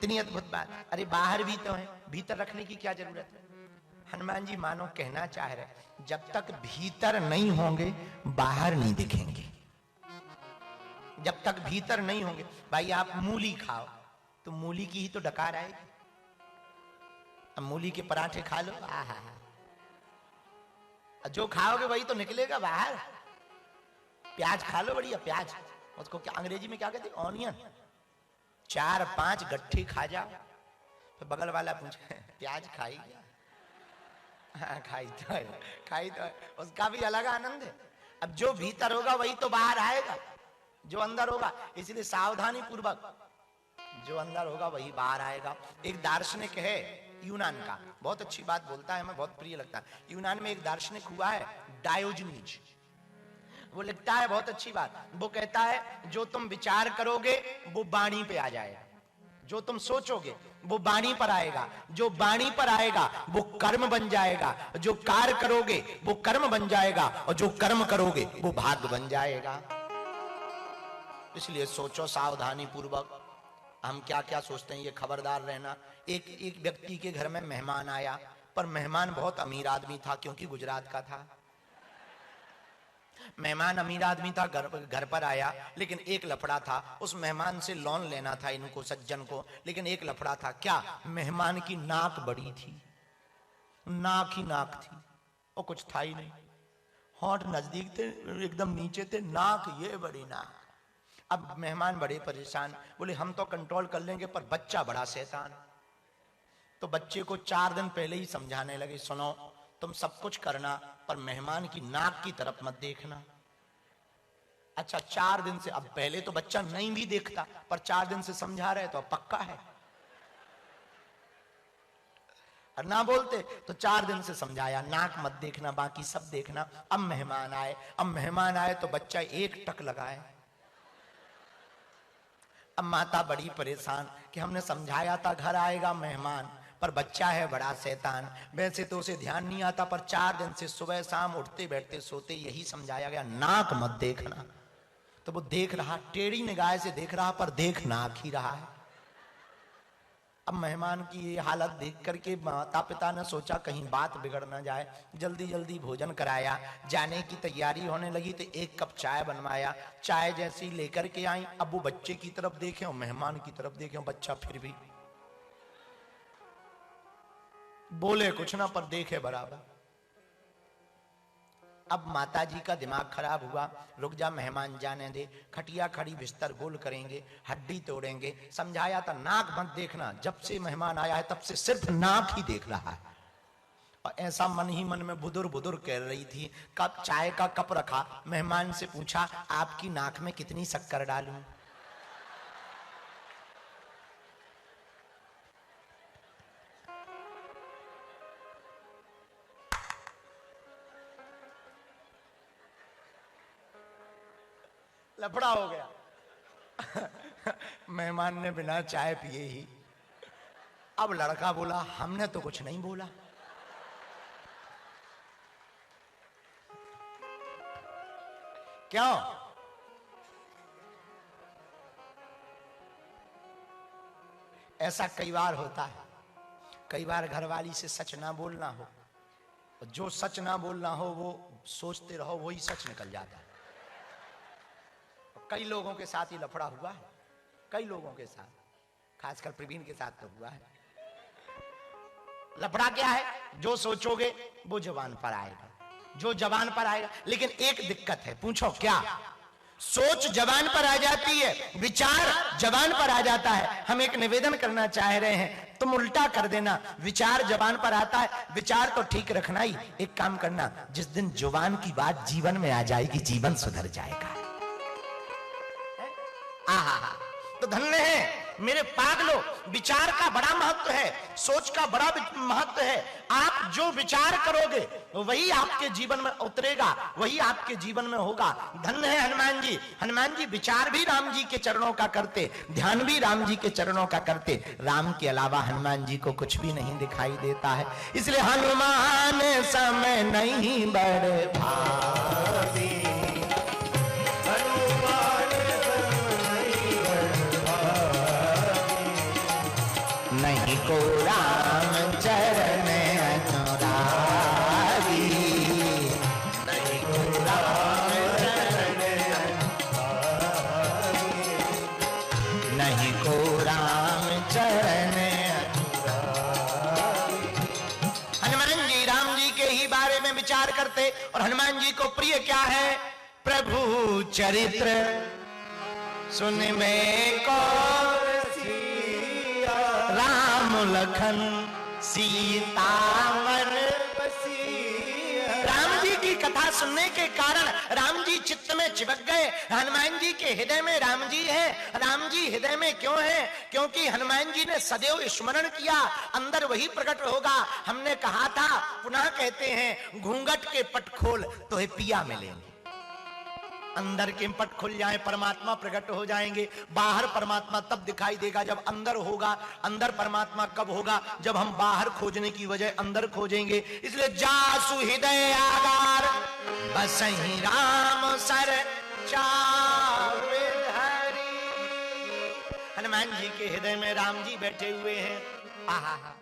कितनी अद्भुत बात। अरे बाहर भी तो है, भीतर रखने की क्या जरूरत है। हनुमान जी मानो कहना चाह रहे जब तक भीतर नहीं होंगे बाहर नहीं दिखेंगे। जब तक भीतर नहीं होंगे, भाई आप मूली खाओ तो मूली की ही तो डकार आएगी। अब मूली के पराठे खा लो, आहा, जो खाओगे वही तो निकलेगा बाहर। प्याज खा लो, बढ़िया प्याज, उसको क्या अंग्रेजी में क्या कहते हैं, ऑनियन। 4-5 गट्ठी खा जाओ, फिर बगल वाला पूछे प्याज खाई क्या? हाँ खाई तो है, खाई तो है, उसका भी अलग आनंद है। अब जो भीतर होगा वही तो बाहर आएगा, जो अंदर होगा। इसलिए सावधानी पूर्वक, जो अंदर होगा वही बाहर आएगा। एक दार्शनिक है यूनान का, बहुत अच्छी बात बोलता है, हमें बहुत प्रिय लगता है। यूनान में एक दार्शनिक हुआ है डायोजनीज, वो लिखता है बहुत अच्छी बात। वो कहता है जो तुम विचार करोगे वो वाणी पे आ जाएगा, जो तुम सोचोगे वो वाणी पर आएगा, जो वाणी पर आएगा वो कर्म बन जाएगा, जो कार्य करोगे वो कर्म बन जाएगा, और जो कर्म करोगे वो भाग्य बन जाएगा। इसलिए सोचो सावधानी पूर्वक, हम क्या क्या सोचते हैं ये खबरदार रहना। एक व्यक्ति के घर में मेहमान आया, पर मेहमान बहुत अमीर आदमी था क्योंकि गुजरात का था। मेहमान अमीर आदमी था, घर पर आया, लेकिन एक लफड़ा था। उस मेहमान से लोन लेना था इनको, सज्जन को, लेकिन एक लफड़ा था। क्या? मेहमान की नाक बड़ी थी, नाक ही नाक थी, और कुछ था ही नहीं। होंठ नजदीक थे, एकदम नीचे थे, नाक ये बड़ी नाक। अब मेहमान बड़े परेशान, बोले हम तो कंट्रोल कर लेंगे पर बच्चा बड़ा शैतान। तो बच्चे को 4 दिन पहले ही समझाने लगे, सुनो तुम सब कुछ करना पर मेहमान की नाक की तरफ मत देखना। अच्छा 4 दिन से, अब पहले तो बच्चा नहीं भी देखता, पर 4 दिन से समझा रहे तो अब पक्का है, और ना बोलते तो 4 दिन से समझाया नाक मत देखना, बाकी सब देखना। अब मेहमान आए तो बच्चा एक टक लगाए। अब माता बड़ी परेशान कि हमने समझाया था घर आएगा मेहमान, पर बच्चा है बड़ा शैतान। वैसे तो उसे ध्यान नहीं आता, पर 4 दिन से सुबह शाम उठते बैठते सोते यही समझाया गया, नाक मत देखना। तो वो देख रहा, टेढ़ी निगाह से देख रहा, पर देख नाक ही रहा है। अब मेहमान की ये हालत देख करके माता पिता ने सोचा कहीं बात बिगड़ ना जाए, जल्दी जल्दी भोजन कराया। जाने की तैयारी होने लगी तो 1 कप चाय बनवाया। चाय जैसी लेकर के आई, अब वो बच्चे की तरफ देखे और मेहमान की तरफ देखे, बच्चा फिर भी बोले कुछ ना पर देखे बराबर। अब माताजी का दिमाग खराब हुआ, रुक जा मेहमान जाने दे, खटिया खड़ी बिस्तर गोल करेंगे, हड्डी तोड़ेंगे। समझाया था नाक मत देखना, जब से मेहमान आया है तब से सिर्फ नाक ही देख रहा है। और ऐसा मन ही मन में बुदुर बुदुर कह रही थी। कप चाय का कप रखा, मेहमान से पूछा आपकी नाक में कितनी शक्कर डालूं? लफड़ा हो गया। मेहमान ने बिना चाय पिए ही। अब लड़का बोला हमने तो कुछ नहीं बोला। क्यों? ऐसा कई बार होता है, कई बार घरवाली से सच ना बोलना हो, जो सच ना बोलना हो वो सोचते रहो वही सच निकल जाता है। कई लोगों के साथ ही लफड़ा हुआ है, कई लोगों के साथ, खासकर प्रवीण के साथ तो हुआ है। लफड़ा क्या है? जो सोचोगे वो जबान पर आएगा, जो जबान पर आएगा। लेकिन एक दिक्कत है, पूछो क्या? सोच जबान पर आ जाती है, विचार जबान पर आ जाता है। हम एक निवेदन करना चाह रहे हैं, तुम उल्टा कर देना। विचार जबान पर आता है, विचार तो ठीक रखना ही। एक काम करना, जिस दिन जुबान की बात जीवन में आ जाएगी जीवन सुधर जाएगा। आहा, तो धन्य है मेरे पागलो। विचार का बड़ा महत्व है, सोच का बड़ा महत्व है। आप जो विचार करोगे वही आपके जीवन में उतरेगा, वही आपके जीवन में होगा। धन्य है हनुमान जी। हनुमान जी विचार भी राम जी के चरणों का करते, ध्यान भी राम जी के चरणों का करते। राम के अलावा हनुमान जी को कुछ भी नहीं दिखाई देता है। इसलिए हनुमान समय नहीं बड़े भारी, करते। और हनुमान जी को प्रिय क्या है? प्रभु चरित्र सुन में कौन सिया, राम लखन सीता मन बसिया। राम जी की कथा सुनने के कारण राम जी चित्त में चिपक गए। हनुमान जी के हृदय में राम जी है। राम जी हृदय में क्यों है? क्योंकि हनुमान जी ने सदैव स्मरण किया, अंदर वही प्रकट होगा। हमने कहा था, पुनः कहते हैं, घूंघट के पट खोल तो हे पिया मिलेंगे। अंदर के पट खुल जाए, परमात्मा प्रकट हो जाएंगे। बाहर परमात्मा तब दिखाई देगा जब अंदर होगा। अंदर परमात्मा कब होगा? जब हम बाहर खोजने की बजाय अंदर खोजेंगे। इसलिए जासु हृदय आगार बसहि राम सर चावे हरि। हनुमान जी के हृदय में राम जी बैठे हुए हैं। आहा हा,